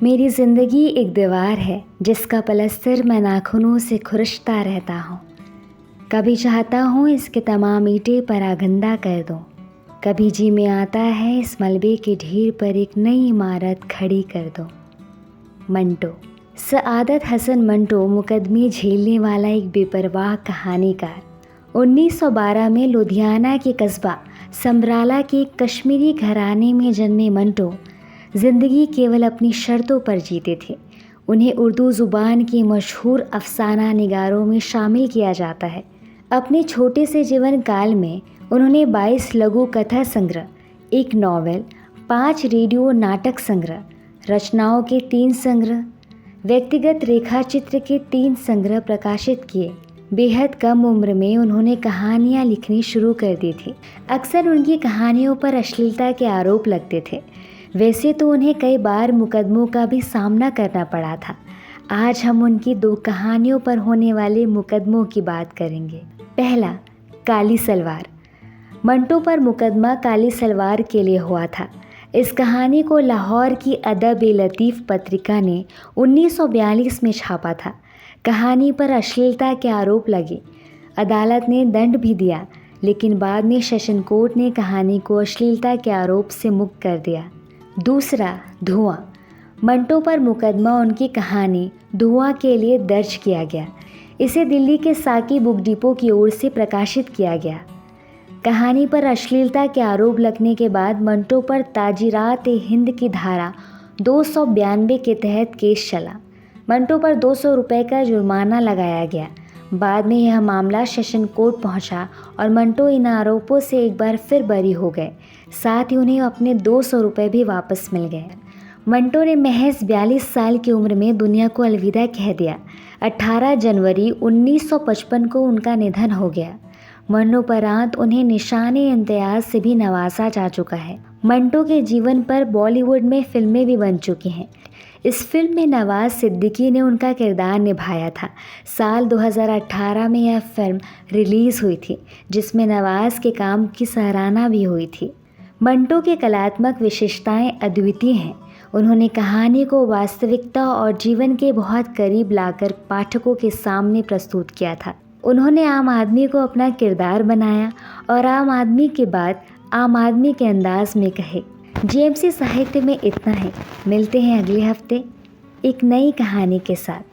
मेरी ज़िंदगी एक दीवार है जिसका पलस्तर मैं नाखूनों से खुरचता रहता हूँ। कभी चाहता हूँ इसके तमाम ईंटें परागंदा कर दूँ, कभी जी में आता है इस मलबे के ढेर पर एक नई इमारत खड़ी कर दो। मंटो। सआदत हसन मंटो मुकदमे झेलने वाला एक बेपरवाह कहानीकार। 1912 में लुधियाना के कस्बा समराला के एक कश्मीरी घराने में जन्मे मंटो ज़िंदगी केवल अपनी शर्तों पर जीते थे। उन्हें उर्दू ज़ुबान के मशहूर अफसाना निगारों में शामिल किया जाता है। अपने छोटे से जीवन काल में उन्होंने 22 लघु कथा संग्रह, एक नॉवेल, 5 रेडियो नाटक संग्रह, रचनाओं के 3 संग्रह, व्यक्तिगत रेखाचित्र के 3 संग्रह प्रकाशित किए। बेहद कम उम्र में उन्होंने कहानियाँ लिखनी शुरू कर दी थी। अक्सर उनकी कहानियों पर अश्लीलता के आरोप लगते थे। वैसे तो उन्हें कई बार मुकदमों का भी सामना करना पड़ा था। आज हम उनकी 2 कहानियों पर होने वाले मुकदमों की बात करेंगे। पहला, काली सलवार। मंटो पर मुकदमा काली सलवार के लिए हुआ था। इस कहानी को लाहौर की अदब-ए-लतीफ़ पत्रिका ने 1942 में छापा था। कहानी पर अश्लीलता के आरोप लगे। अदालत ने दंड भी दिया, लेकिन बाद में सेशन कोर्ट ने कहानी को अश्लीलता के आरोप से मुक्त कर दिया। दूसरा, धुआं। मंटो पर मुकदमा उनकी कहानी धुआं के लिए दर्ज किया गया। इसे दिल्ली के साकी बुक डिपो की ओर से प्रकाशित किया गया। कहानी पर अश्लीलता के आरोप लगने के बाद मंटो पर ताजीरात-ए-हिंद की धारा 292 के तहत केस चला। मंटो पर 200 रुपये का जुर्माना लगाया गया। बाद में यह मामला सेशन कोर्ट पहुंचा और मंटो इन आरोपों से एक बार फिर बरी हो गए। साथ ही उन्हें अपने 200 रुपये भी वापस मिल गए। मंटो ने महज 42 साल की उम्र में दुनिया को अलविदा कह दिया। 18 जनवरी 1955 को उनका निधन हो गया। मरणोपरांत उन्हें निशान-ए-इम्तियाज़ से भी नवाजा जा चुका है। मंटो के जीवन पर बॉलीवुड में फिल्में भी बन चुकी हैं। इस फिल्म में नवाज सिद्दीकी ने उनका किरदार निभाया था। साल 2018 में यह फिल्म रिलीज़ हुई थी, जिसमें नवाज के काम की सराहना भी हुई थी। मंटो के कलात्मक विशेषताएं अद्वितीय हैं। उन्होंने कहानी को वास्तविकता और जीवन के बहुत करीब लाकर पाठकों के सामने प्रस्तुत किया था। उन्होंने आम आदमी को अपना किरदार बनाया और आम आदमी के बाद आम आदमी के अंदाज में कहे। जेएमसी साहित्य में इतना है। मिलते हैं अगले हफ्ते एक नई कहानी के साथ।